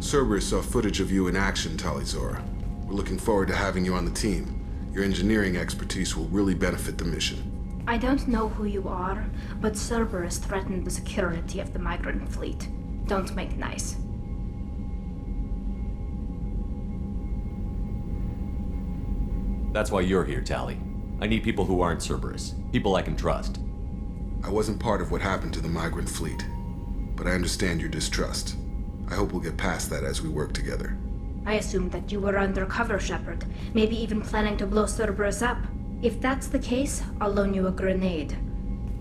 Cerberus saw footage of you in action, Talizora. We're looking forward to having you on the team. Your engineering expertise will really benefit the mission. I don't know who you are, but Cerberus threatened the security of the migrant fleet. Don't make nice. That's why you're here, Tali. I need people who aren't Cerberus. People I can trust. I wasn't part of what happened to the migrant fleet, but I understand your distrust. I hope we'll get past that as we work together. I assumed that you were undercover, Shepard. Maybe even planning to blow Cerberus up. If that's the case, I'll loan you a grenade.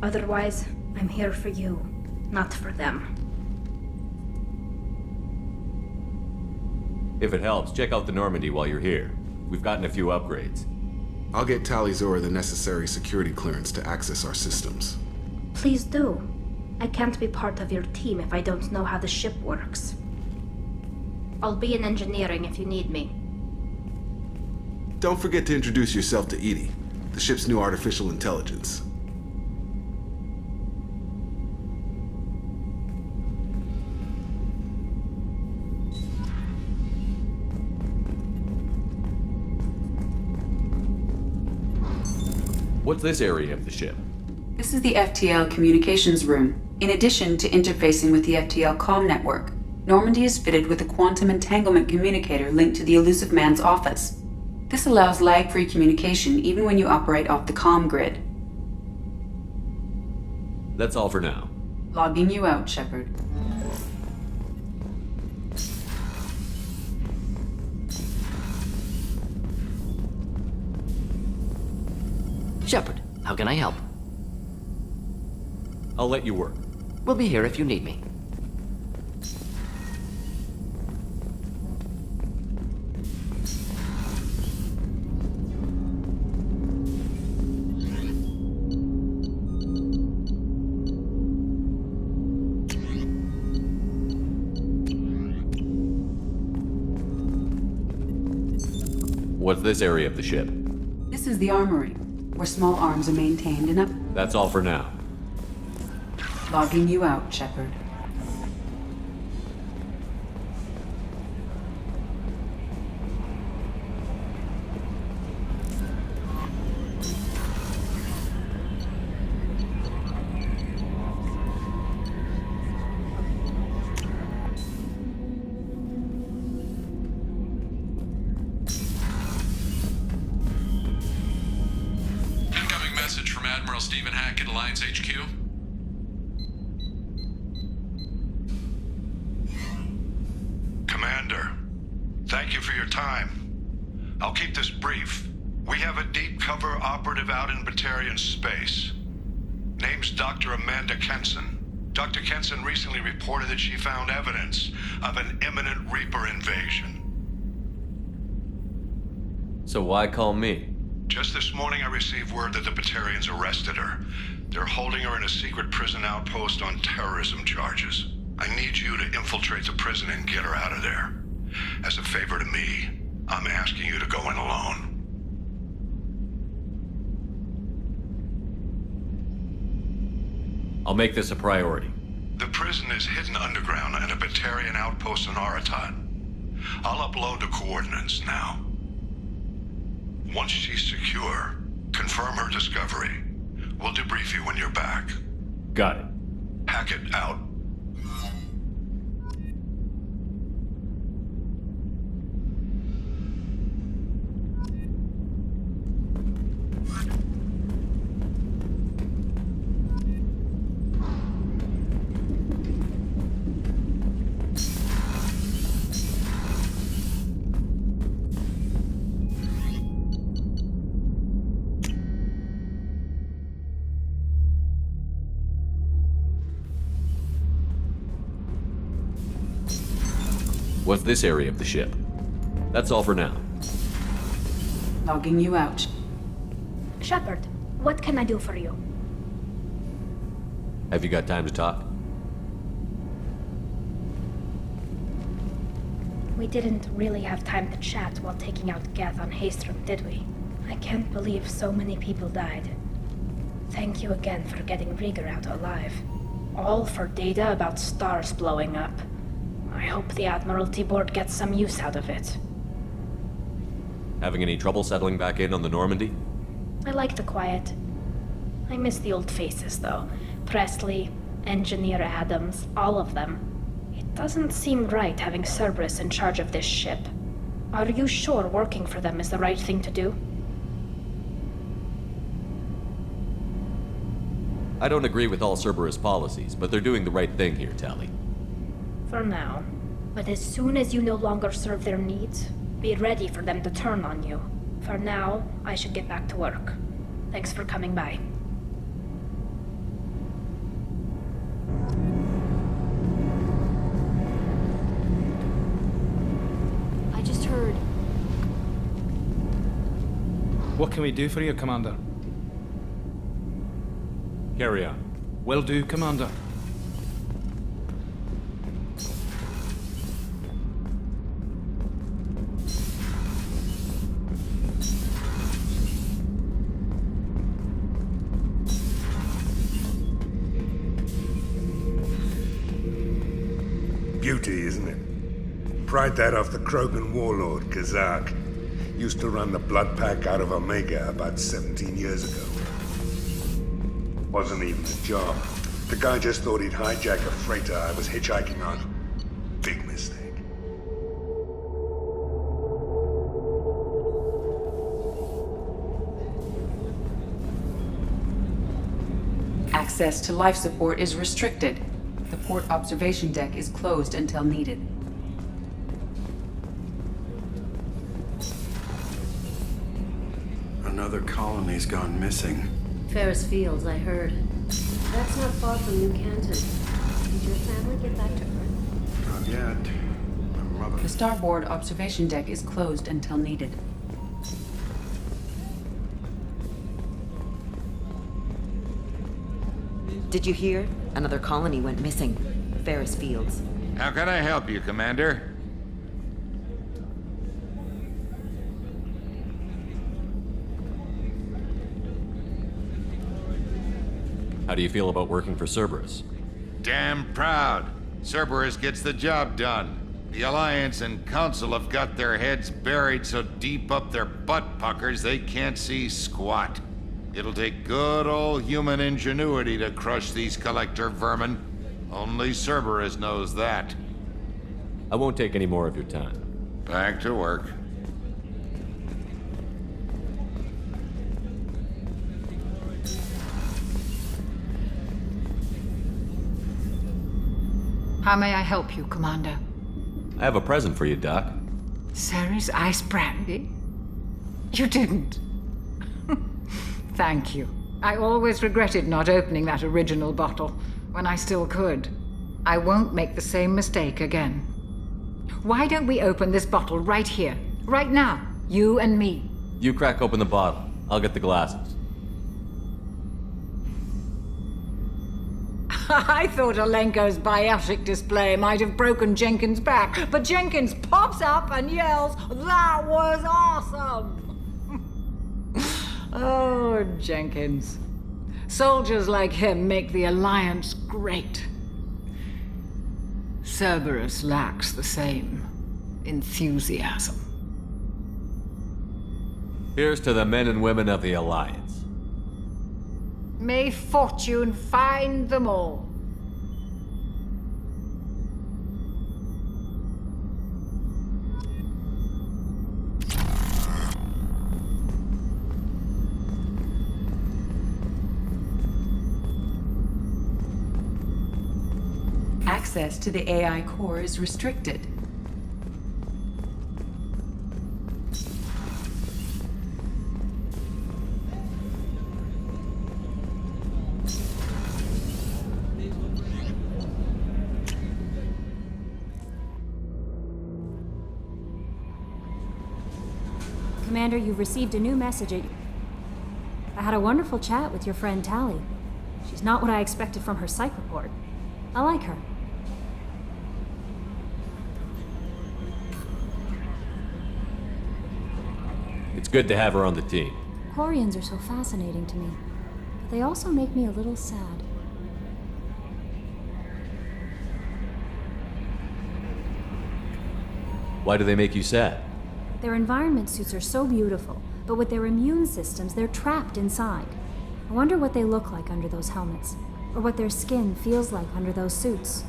Otherwise, I'm here for you, not for them. If it helps, check out the Normandy while you're here. We've gotten a few upgrades. I'll get Talizora the necessary security clearance to access our systems. Please do. I can't be part of your team if I don't know how the ship works. I'll be in engineering if you need me. Don't forget to introduce yourself to EDI, the ship's new artificial intelligence. What's this area of the ship? This is the FTL communications room. In addition to interfacing with the FTL comm network, Normandy is fitted with a quantum entanglement communicator linked to the Elusive Man's office. This allows lag-free communication even when you operate off the comm grid. That's all for now. Logging you out, Shepard. Shepard, how can I help? I'll let you work. We'll be here if you need me. What's this area of the ship? This is the armory, where small arms are maintained and up. That's all for now. Logging you out, Shepard. Incoming message from Admiral Stephen Hackett, Alliance HQ. Commander, thank you for your time. I'll keep this brief. We have a deep cover operative out in Batarian space. Name's Dr. Amanda Kenson. Dr. Kenson recently reported that she found evidence of an imminent Reaper invasion. So why call me? Just this morning I received word that the Batarians arrested her. They're holding her in a secret prison outpost on terrorism charges. I need you to infiltrate the prison and get her out of there. As a favor to me, I'm asking you to go in alone. I'll make this a priority. The prison is hidden underground in a Batarian outpost on Aratat. I'll upload the coordinates now. Once she's secure, confirm her discovery. We'll debrief you when you're back. Got it. Hackett out. What's this area of the ship? That's all for now. Logging you out. Shepard, what can I do for you? Have you got time to talk? We didn't really have time to chat while taking out Geth on Haestrom, did we? I can't believe so many people died. Thank you again for getting Rieger out alive. All for data about stars blowing up. I hope the Admiralty Board gets some use out of it. Having any trouble settling back in on the Normandy? I like the quiet. I miss the old faces, though. Presley, Engineer Adams, all of them. It doesn't seem right having Cerberus in charge of this ship. Are you sure working for them is the right thing to do? I don't agree with all Cerberus policies, but they're doing the right thing here, Tally. For now. But as soon as you no longer serve their needs, be ready for them to turn on you. For now, I should get back to work. Thanks for coming by. I just heard. What can we do for you, Commander? Carry on. Will do, Commander. Beauty, isn't it? Pried that off the Krogan warlord, Kazak. Used to run the Blood Pack out of Omega about 17 years ago. Wasn't even a job. The guy just thought he'd hijack a freighter I was hitchhiking on. Big mistake. Access to life support is restricted. The port observation deck is closed until needed. Another colony's gone missing. Ferris Fields, I heard. That's not far from New Canton. Did your family get back to Earth? Not yet. My mother... The starboard observation deck is closed until needed. Did you hear? Another colony went missing. Ferris Fields. How can I help you, Commander? How do you feel about working for Cerberus? Damn proud. Cerberus gets the job done. The Alliance and Council have got their heads buried so deep up their butt puckers they can't see squat. It'll take good old human ingenuity to crush these collector vermin. Only Cerberus knows that. I won't take any more of your time. Back to work. How may I help you, Commander? I have a present for you, Doc. Ceres ice brandy? You didn't. Thank you. I always regretted not opening that original bottle when I still could. I won't make the same mistake again. Why don't we open this bottle right here, right now, you and me? You crack open the bottle. I'll get the glasses. I thought Alenko's biotic display might have broken Jenkins' back, but Jenkins pops up and yells, "That was awesome!" Oh, Jenkins. Soldiers like him make the Alliance great. Cerberus lacks the same enthusiasm. Here's to the men and women of the Alliance. May fortune find them all. Access to the AI core is restricted. Commander, you've received a new message. I had a wonderful chat with your friend Tally. She's not what I expected from her psych report. I like her. It's good to have her on the team. Quarians are so fascinating to me, but they also make me a little sad. Why do they make you sad? Their environment suits are so beautiful, but with their immune systems, they're trapped inside. I wonder what they look like under those helmets, or what their skin feels like under those suits.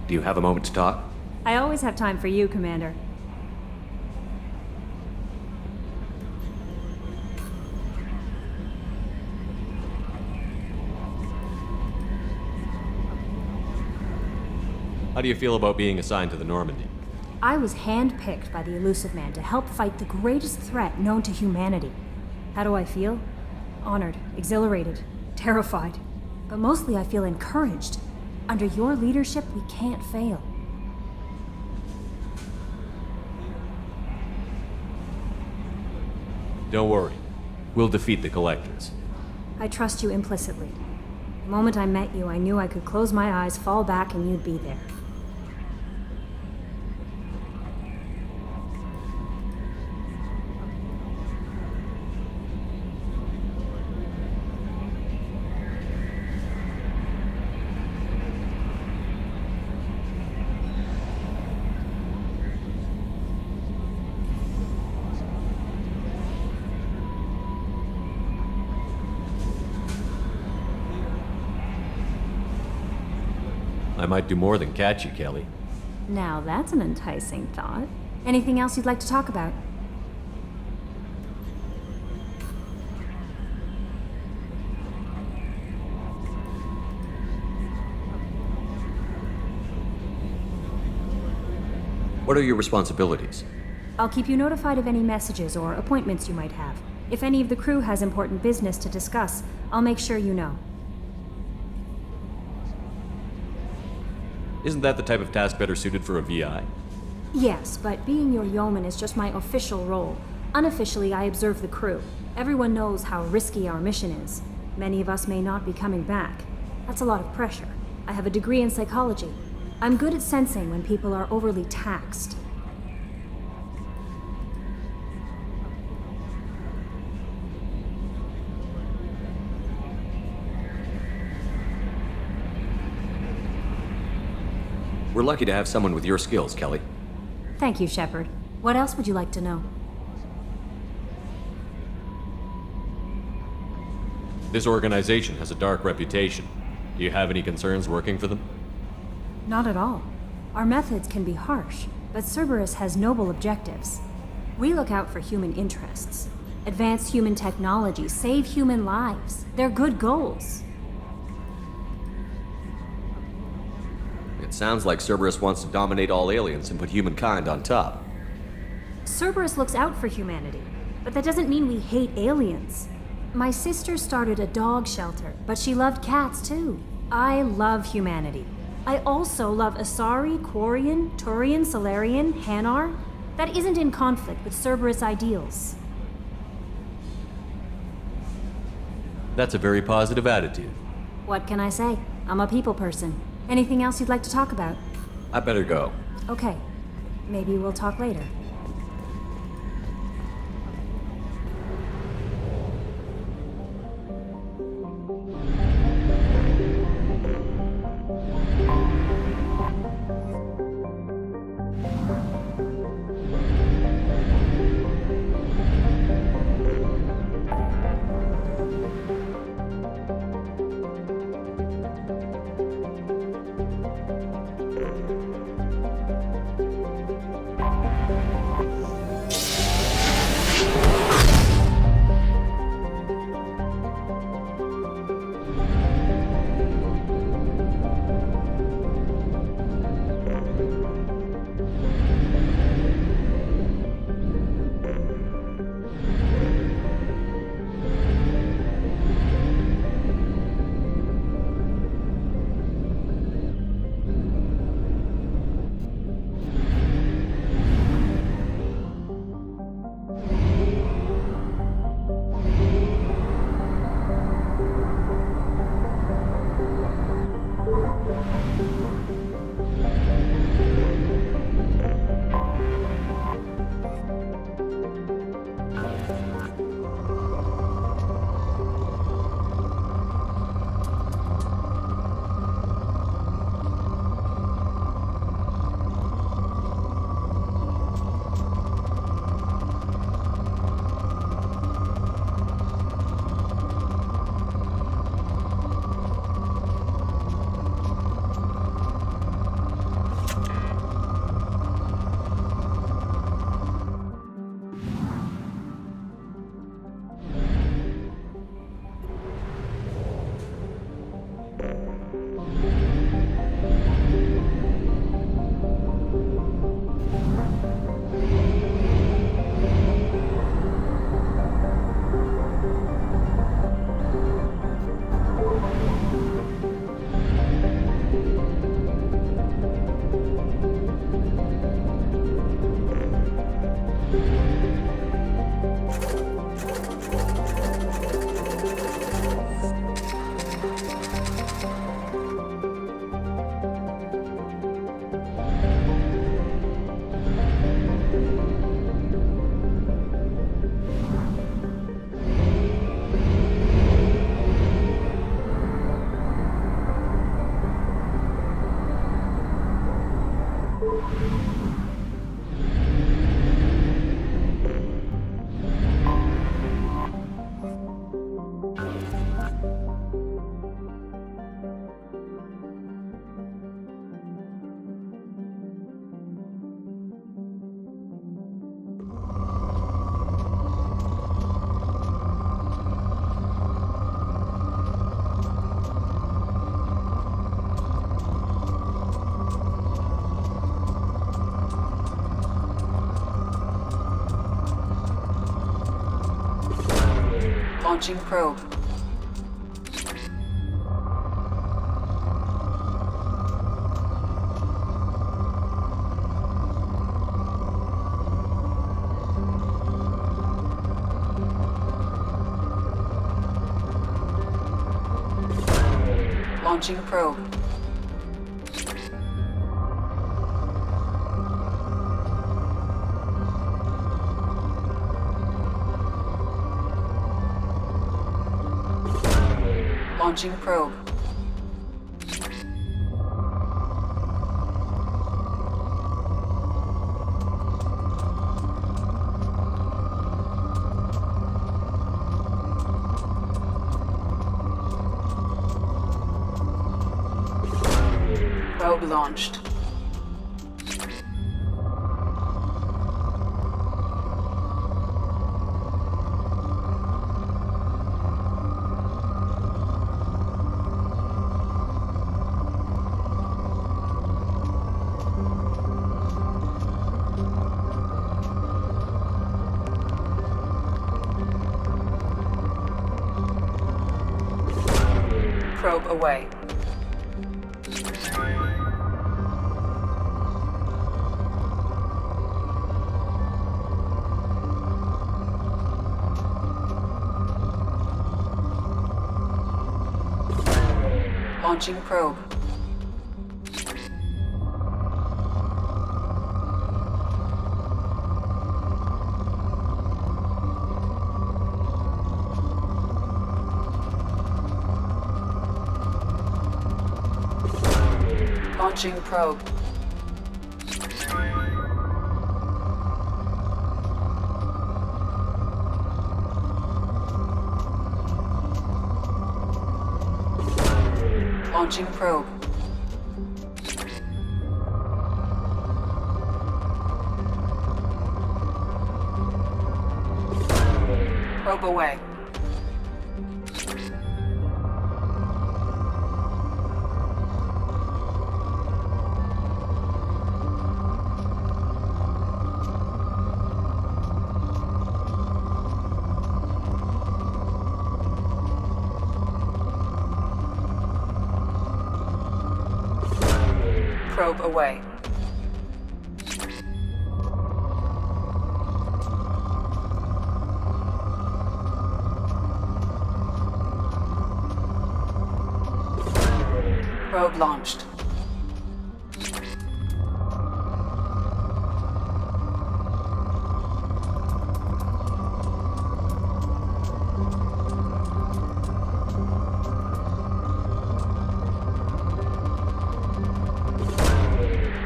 Do you have a moment to talk? I always have time for you, Commander. How do you feel about being assigned to the Normandy? I was handpicked by the Elusive Man to help fight the greatest threat known to humanity. How do I feel? Honored, exhilarated, terrified. But mostly I feel encouraged. Under your leadership, we can't fail. Don't worry. We'll defeat the Collectors. I trust you implicitly. The moment I met you, I knew I could close my eyes, fall back, and you'd be there. I might do more than catch you, Kelly. Now that's an enticing thought. Anything else you'd like to talk about? What are your responsibilities? I'll keep you notified of any messages or appointments you might have. If any of the crew has important business to discuss, I'll make sure you know. Isn't that the type of task better suited for a VI? Yes, but being your yeoman is just my official role. Unofficially, I observe the crew. Everyone knows how risky our mission is. Many of us may not be coming back. That's a lot of pressure. I have a degree in psychology. I'm good at sensing when people are overly taxed. We're lucky to have someone with your skills, Kelly. Thank you, Shepard. What else would you like to know? This organization has a dark reputation. Do you have any concerns working for them? Not at all. Our methods can be harsh, but Cerberus has noble objectives. We look out for human interests, advance human technology, save human lives. They're good goals. It sounds like Cerberus wants to dominate all aliens and put humankind on top. Cerberus looks out for humanity, but that doesn't mean we hate aliens. My sister started a dog shelter, but she loved cats too. I love humanity. I also love Asari, Quarian, Turian, Solarian, Hanar. That isn't in conflict with Cerberus ideals. That's a very positive attitude. What can I say? I'm a people person. Anything else you'd like to talk about? I better go. Okay. Maybe we'll talk later. Launching probe. Launching probe. Launching probe. Probe launched. Probe away. Launching probe. Launching probe. Launching probe. Probe away. Probe away. Probe launched.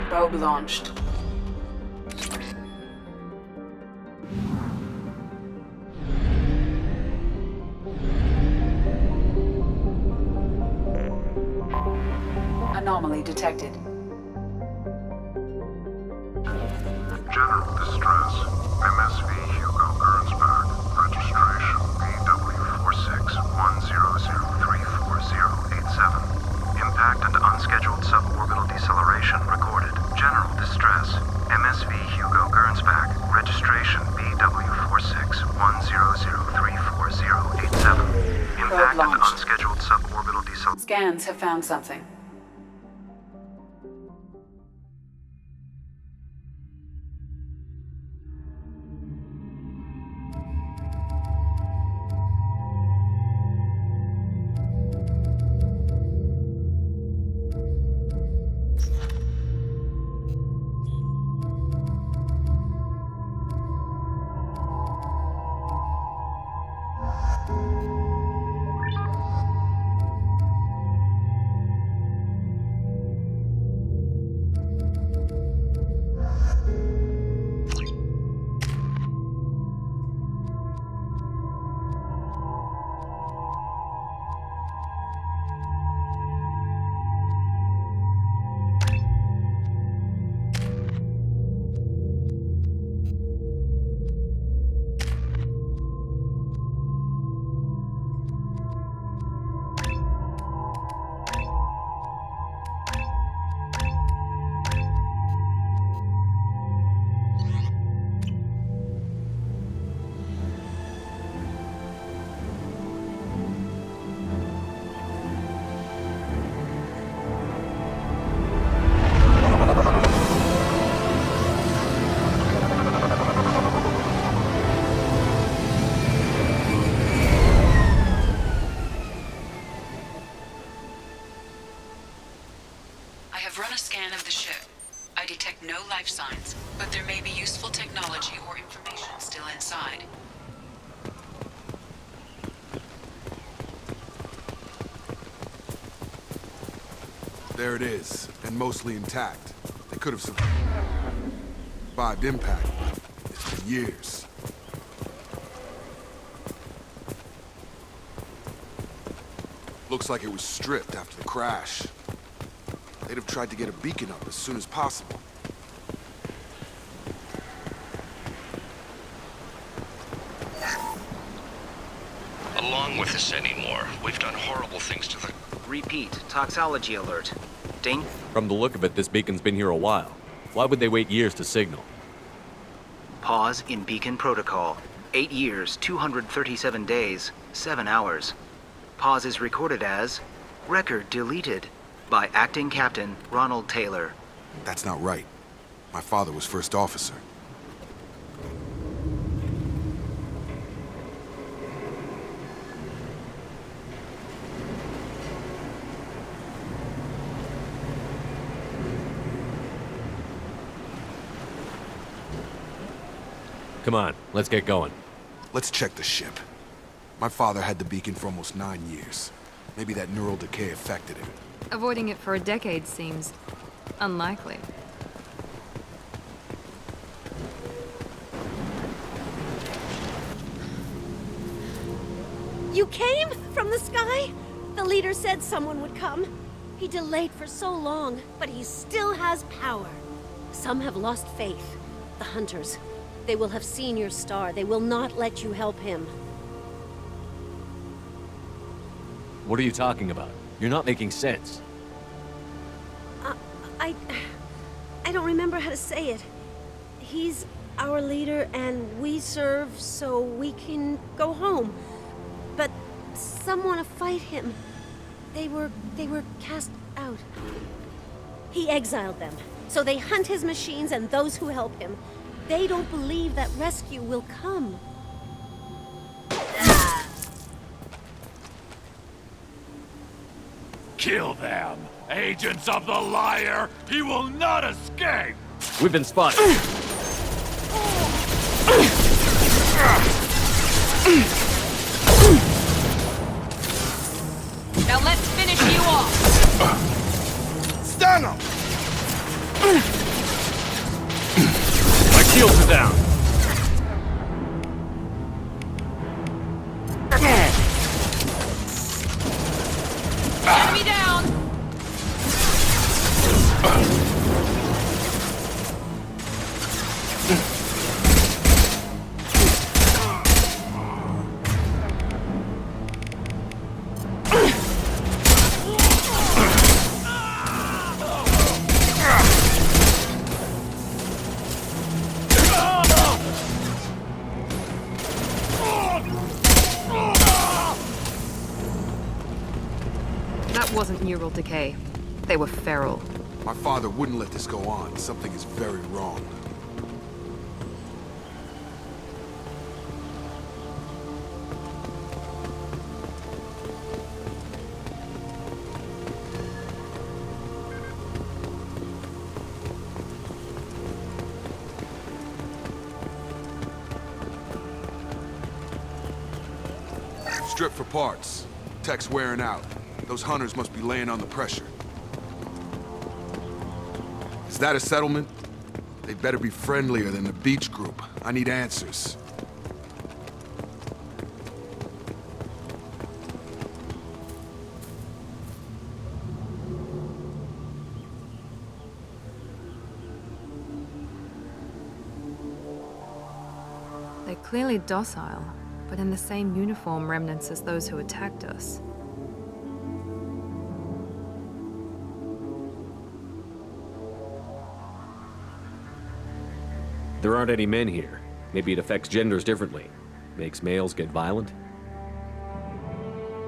Probe launched. Anomaly detected. General distress. MSV Hugo Gernsback. Registration BW4610034087. Impact and unscheduled suborbital deceleration recorded. General distress. MSV Hugo Gernsback. Registration BW4610034087. Impact and unscheduled suborbital deceleration. Scans have found something. life signs, but there may be useful technology or information still inside. There it is, and mostly intact. They could have survived impact. It's been years. Looks like it was stripped after the crash. They'd have tried to get a beacon up as soon as possible. Along with us anymore. We've done horrible things to the... Repeat, toxology alert. Ding. From the look of it, this beacon's been here a while. Why would they wait years to signal? Pause in beacon protocol. 8 years, 237 days, 7 hours. Pause is recorded as record deleted by Acting Captain Ronald Taylor. That's not right. My father was first officer. Come on, let's get going. Let's check the ship. My father had the beacon for almost 9 years. Maybe that neural decay affected him. Avoiding it for a decade seems unlikely. You came from the sky? The leader said someone would come. He delayed for so long, but he still has power. Some have lost faith. The hunters. They will have seen your star. They will not let you help him. What are you talking about? You're not making sense. I don't remember how to say it. He's our leader and we serve so we can go home. But some want to fight him. They were cast out. He exiled them, so they hunt his machines and those who help him. They don't believe that rescue will come. Kill them! Agents of the liar! He will not escape! We've been spotted. Now let's finish you off! Stun him! My shields are down. Enemy down! That wasn't neural decay. They were feral. My father wouldn't let this go on. Something is very wrong. Strip for parts. Tech's wearing out. Those hunters must be laying on the pressure. Is that a settlement? They better be friendlier than the beach group. I need answers. They're clearly docile, but in the same uniform remnants as those who attacked us. There aren't any men here. Maybe it affects genders differently. Makes males get violent?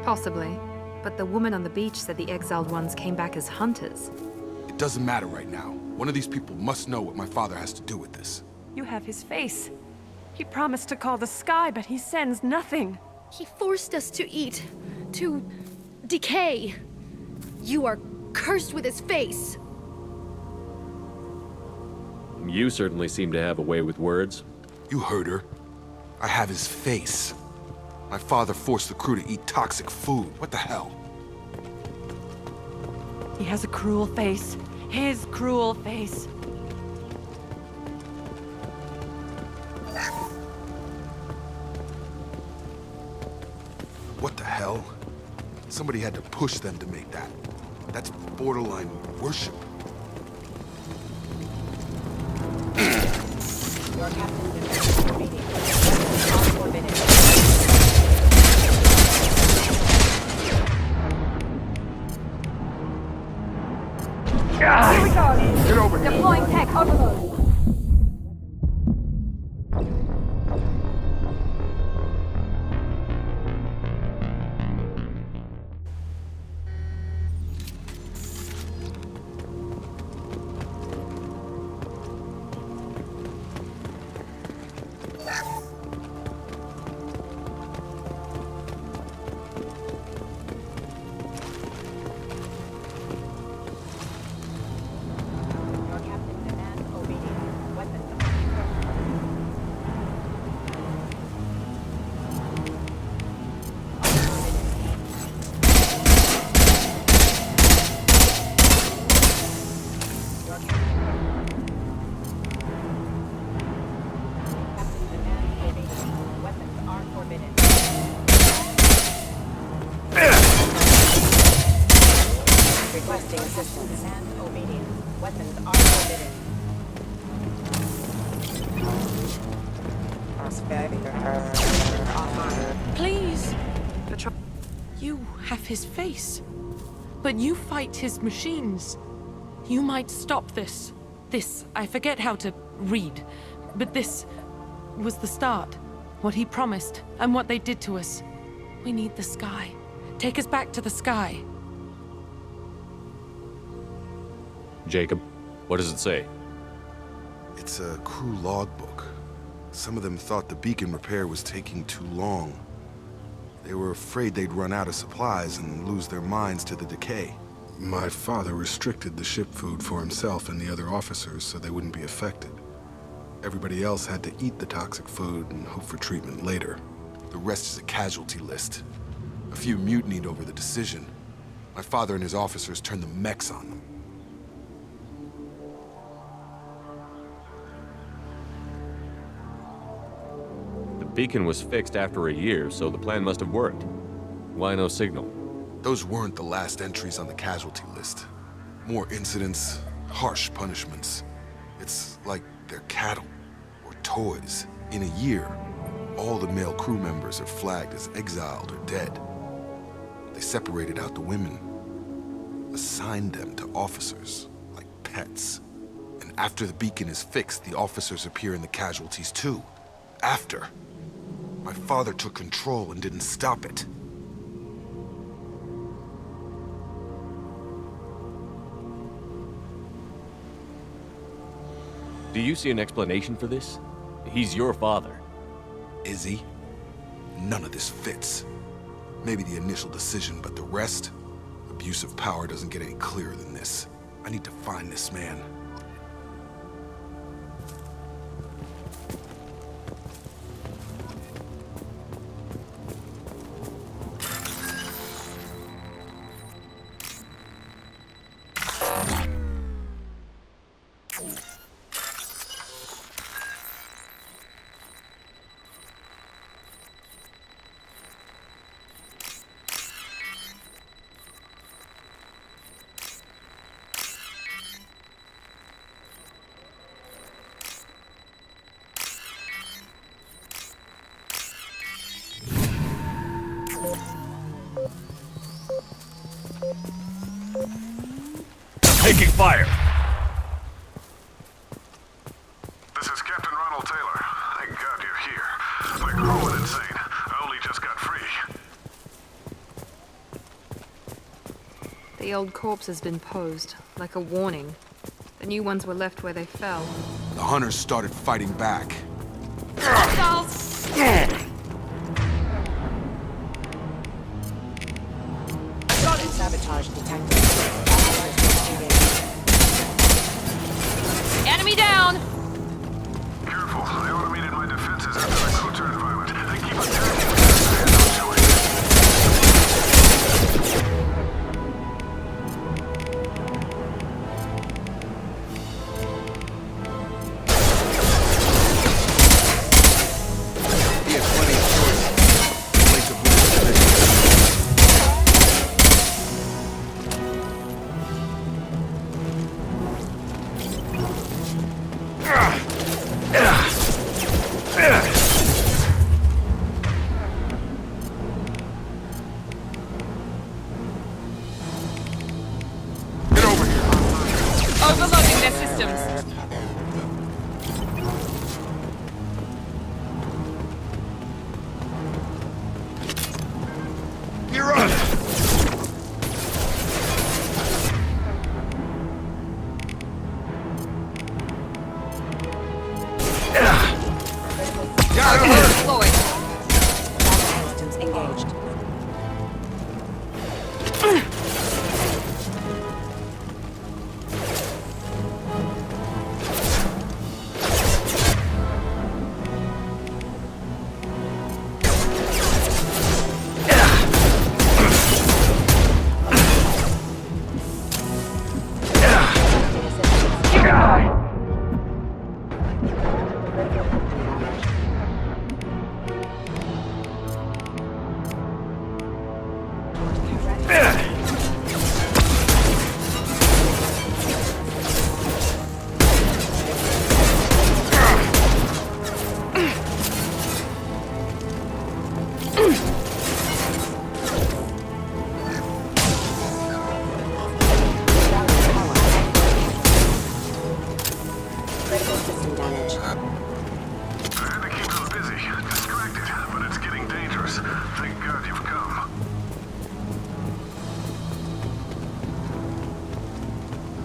Possibly. But the woman on the beach said the exiled ones came back as hunters. It doesn't matter right now. One of these people must know what my father has to do with this. You have his face. He promised to call the sky, but he sends nothing. He forced us to eat, to decay. You are cursed with his face. You certainly seem to have a way with words. You heard her. I have his face. My father forced the crew to eat toxic food. What the hell? He has a cruel face. His cruel face. What the hell? Somebody had to push them to make that. That's borderline worship. Your captain demands obedience. All forbidden. Here we go. Get over here. Deploying tech overload. Requesting assistance. And obedience. Weapons are forbidden. Please. You have his face. But you fight his machines. You might stop this. This, I forget how to read. But this was the start. What he promised, and what they did to us. We need the sky. Take us back to the sky. Jacob, what does it say? It's a crew logbook. Some of them thought the beacon repair was taking too long. They were afraid they'd run out of supplies and lose their minds to the decay. My father restricted the ship food for himself and the other officers so they wouldn't be affected. Everybody else had to eat the toxic food and hope for treatment later. The rest is a casualty list. A few mutinied over the decision. My father and his officers turned the mechs on them. The beacon was fixed after a year, so the plan must have worked. Why no signal? Those weren't the last entries on the casualty list. More incidents, harsh punishments. It's like they're cattle or toys. In a year, all the male crew members are flagged as exiled or dead. They separated out the women, assigned them to officers, like pets. And after the beacon is fixed, the officers appear in the casualties too. After. My father took control and didn't stop it. Do you see an explanation for this? He's your father. Is he? None of this fits. Maybe the initial decision, but the rest? Abuse of power doesn't get any clearer than this. I need to find this man. Taking fire! This is Captain Ronald Taylor. Thank God you're here. My crew went insane. I only just got free. The old corpse has been posed, like a warning. The new ones were left where they fell. The hunters started fighting back. Sabotage detected. Enemy down! Deployed. Systems engaged.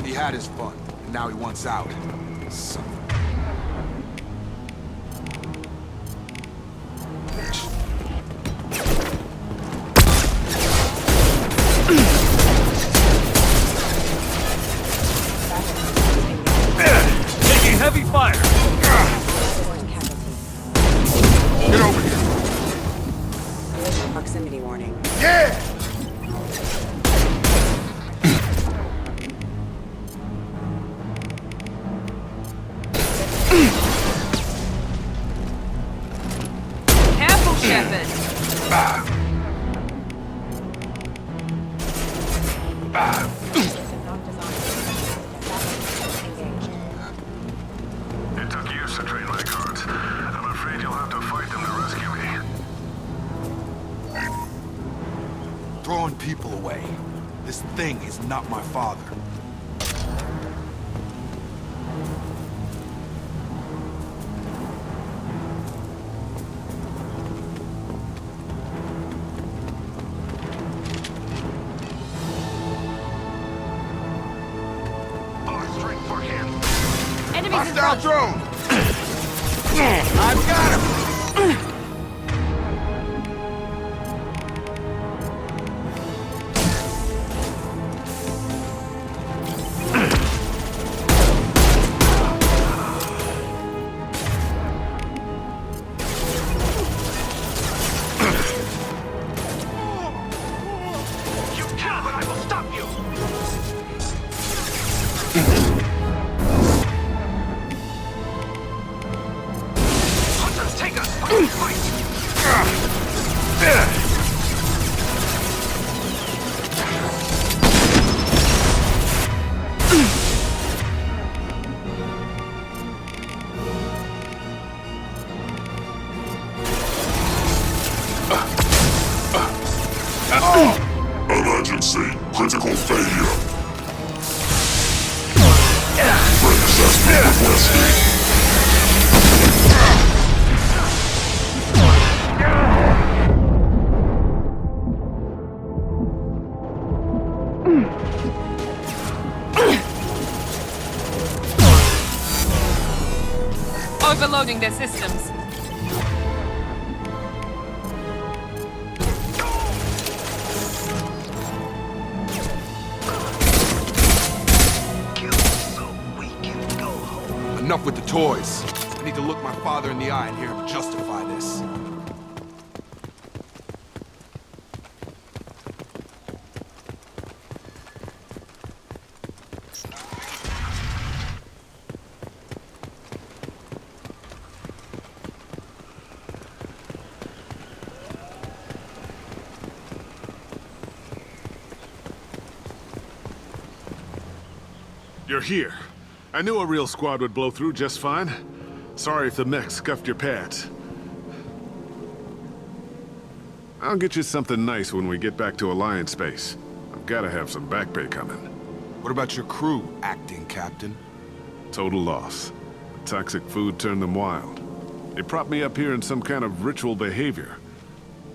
He had his fun, and now he wants out. Son of a bitch. Taking heavy fire! Get over here! Proximity warning. Yeah! Careful, Shepard. It took years to train my guards. I'm afraid you'll have to fight them to rescue me. Throwing people away. This thing is not my father. Enemies in Hostile front. drone! I've got him! You can, but I will stop you! Hunters, take us! Fight! Emergency. Critical failure. Threat assessment requested. Overloading their systems. Enough with the toys. I need to look my father in the eye and hear him justify this. You're here. I knew a real squad would blow through just fine. Sorry if the mech scuffed your pads. I'll get you something nice when we get back to Alliance space. I've gotta have some back pay coming. What about your crew, acting captain? Total loss. The toxic food turned them wild. They propped me up here in some kind of ritual behavior.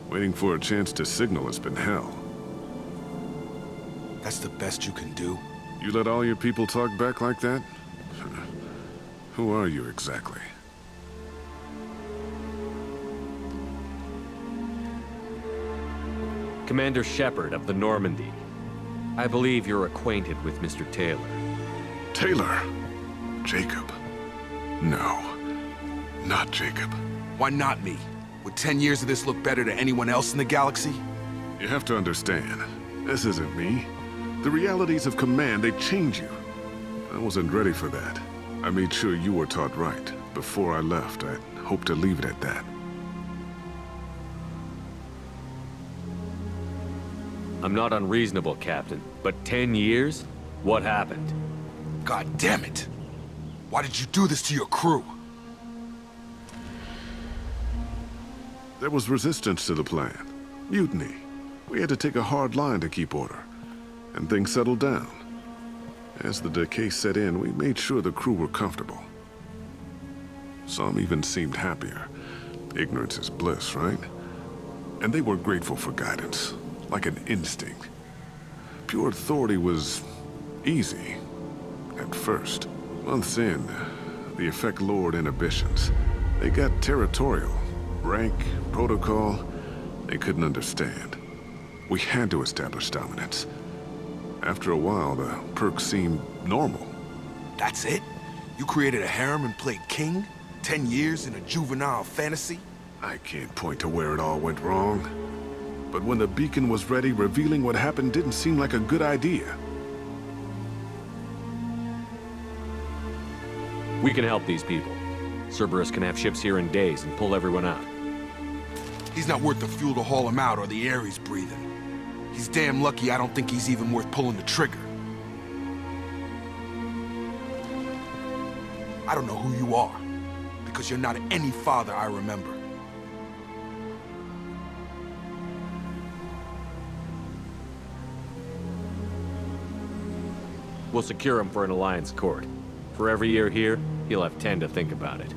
Waiting for a chance to signal has been hell. That's the best you can do? You let all your people talk back like that? Who are you exactly? Commander Shepard of the Normandy. I believe you're acquainted with Mr. Taylor. Taylor? Jacob? No. Not Jacob. Why not me? Would 10 years of this look better to anyone else in the galaxy? You have to understand, this isn't me. The realities of command, they change you. I wasn't ready for that. I made sure you were taught right. Before I left, I hoped to leave it at that. I'm not unreasonable, Captain, but 10 years? What happened? God damn it! Why did you do this to your crew? There was resistance to the plan. Mutiny. We had to take a hard line to keep order. And things settled down. As the decay set in, we made sure the crew were comfortable. Some even seemed happier. Ignorance is bliss, right? And they were grateful for guidance, like an instinct. Pure authority was easy, at first. Months in, the effect lowered inhibitions. They got territorial. Rank, protocol, they couldn't understand. We had to establish dominance. After a while, the perks seemed normal. That's it? You created a harem and played king? 10 years in a juvenile fantasy? I can't point to where it all went wrong. But when the beacon was ready, revealing what happened didn't seem like a good idea. We can help these people. Cerberus can have ships here in days and pull everyone out. He's not worth the fuel to haul him out or the air he's breathing. He's damn lucky I don't think he's even worth pulling the trigger. I don't know who you are, because you're not any father I remember. We'll secure him for an Alliance court. For every year here, he'll have 10 to think about it.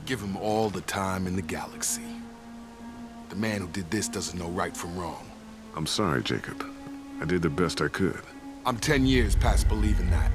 Give him all the time in the galaxy. The man who did this doesn't know right from wrong. I'm sorry, Jacob. I did the best I could. I'm 10 years past believing that.